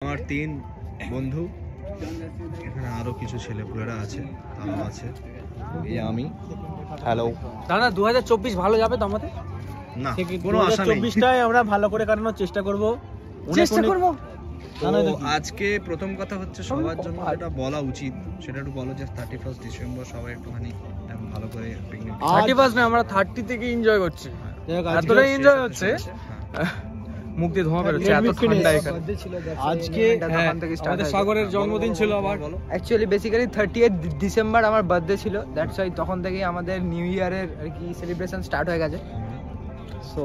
আমার 3 বন্ধু, এখানে আরো কিছু ছেলেপুলেরা আছে, তারাও আছে, এই আমি। হ্যালো দাদা, 2024 ভালো যাবে তো আমাদের? না, কোনো আশা নেই। 2024টায় আমরা ভালো করে কাটানোর চেষ্টা করব। তো আজকে প্রথম কথা হচ্ছে সবার জন্য যেটা বলা উচিত সেটা একটু বলো যে 31 ডিসেম্বর সবাই একটুখানি ভালো করে পিকনিক। 31 না, আমরা 30 থেকে এনজয় করছি। এতটাই এনজয় হচ্ছে, মুখ দিয়ে ধোঁয়া বেরোচ্ছে, এত ঠান্ডা এখানে। আজকে আমাদের সাগরের জন্মদিন ছিল আবার। অ্যাকচুয়ালি বেসিক্যালি 30th ডিসেম্বর আমার বার্থডে ছিল, দ্যাটস ওয়াই তখন থেকেই আমাদের নিউ ইয়ারের আর কি সেলিব্রেশন স্টার্ট হয়ে গেছে। So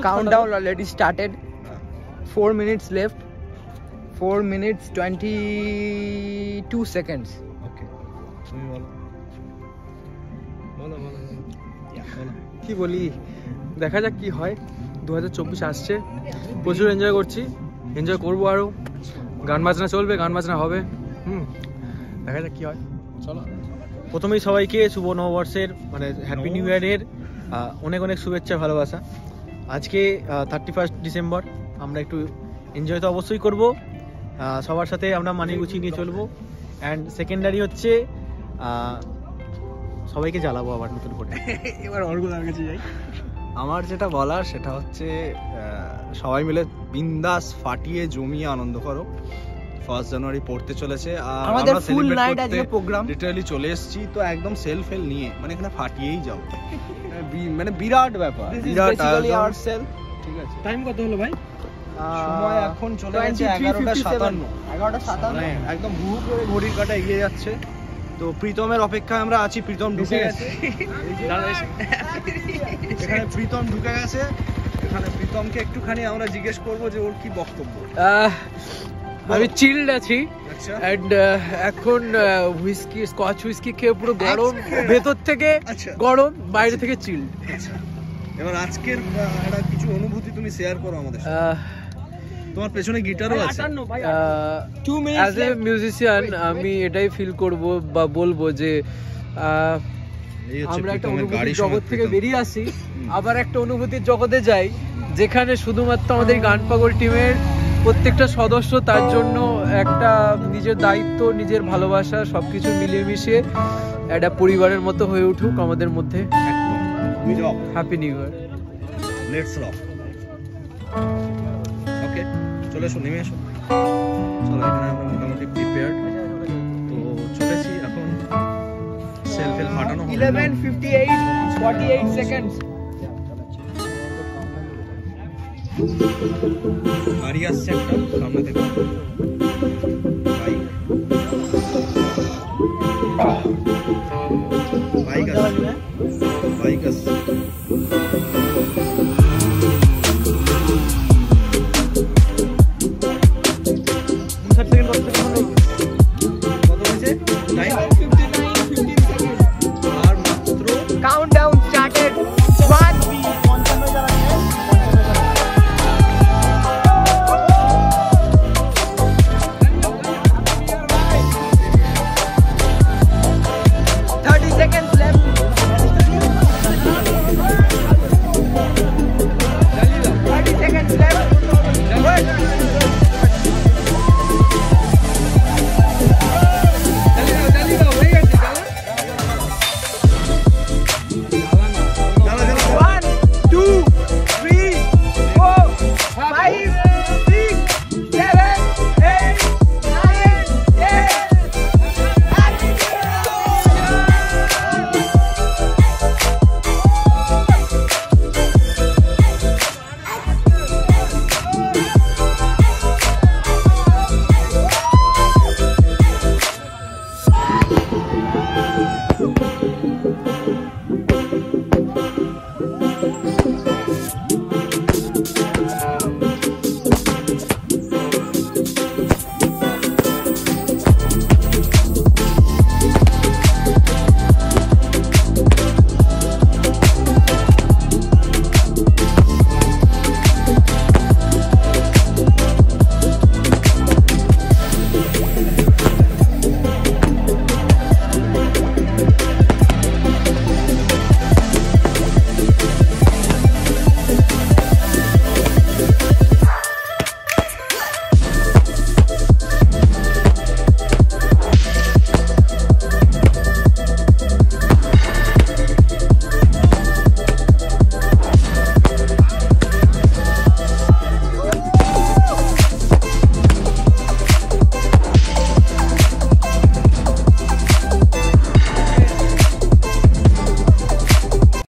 countdown already started, 4 minutes left, 4 minutes 22 seconds. ওকে, তুমি বলো বলো বলো কি বলি, দেখা যাক কি হয়। 2024 আসছে, প্রচুর এনজয় করছি, এনজয় করবো আরও। গান বাজনা চলবে, গান বাজনা হবে। দেখা যাক কি হয়। চলো, প্রথমেই সবাইকে শুভ নববর্ষের মানে হ্যাপি নিউ ইয়ারের অনেক অনেক শুভেচ্ছা, ভালোবাসা। আজকে 31 ডিসেম্বর, আমরা একটু এনজয় তো অবশ্যই করবো, সবার সাথে আমরা মানিয়ে গুছিয়ে নিয়ে চলবো। অ্যান্ড সেকেন্ডারি হচ্ছে সবাইকে জ্বালাবো আবার নতুন করে। এবার অর্গুদার কাছে যাই। আমার যেটা বলার সেটা হচ্ছে সবাই মিলে বিন্দাস ফাটিয়ে জমিয়ে আনন্দ করো। 1 জানুয়ারি পড়তে চলেছে আর আমাদের ফুল নাইট আজকে প্রোগ্রাম, লিটারালি চলে এসেছি তো একদম সেলফ হেল নিয়ে, মানে এখানে ফাটিয়েই যাও, মানে বিরাট ব্যাপার, বিরাট আয়োজন। ঠিক আছে, টাইম কত হলো ভাই? সময় এখন চলে গেছে 11:57, একদম হু করে ঘড়ির কাঁটা এগিয়ে যাচ্ছে। তো প্রীতমের অপেক্ষায় আমরা আছি, প্রীতম ঢুকে গেছে এখানে, প্রীতম ঢুকে গেছে এখানে। প্রীতমকে একটুখানি আমরা জিজ্ঞেস করবো যে ওর কি বক্তব্য। আমি চিল্ড আছি, আচ্ছা, এন্ড এখন হুইস্কি, স্কচ হুইস্কি খেয়ে পুরো গরম, ভেতর থেকে গরম, বাইরে থেকে চিল্ড। আচ্ছা, এবার আজকের একটা কিছু অনুভূতি তুমি শেয়ার করো আমাদের সাথে। তোমার পেছনে গিটারও আছে। অ্যাজ এ মিউজিশিয়ান আমি এটাই ফিল করব বা বলবো যে আমরা একটা অনুভূতির জগৎ থেকে বেরিয়ে আসি, আবার একটা অনুভূতির জগতে যাই যেখানে শুধুমাত্র আমাদের গান পাগল টিমের প্রত্যেকটা সদস্য তার জন্য একটা নিজের দায়িত্ব, নিজের ভালোবাসা সবকিছু মিলিয়ে মিশিয়ে একটা পরিবারের মতো হয়ে উঠুক আমাদের মধ্যে। Happy new year, let's rock. Okay, চলে এসো, নেমে এসো। চলো, এখানে আমরা মোটামুটি প্রিপেয়ার্ড, তো চলেছি এখন। সেলফ হেল ফাটানো হবে। 11:58 48 seconds. গাড়ি আসছে একটা সামনে থেকে।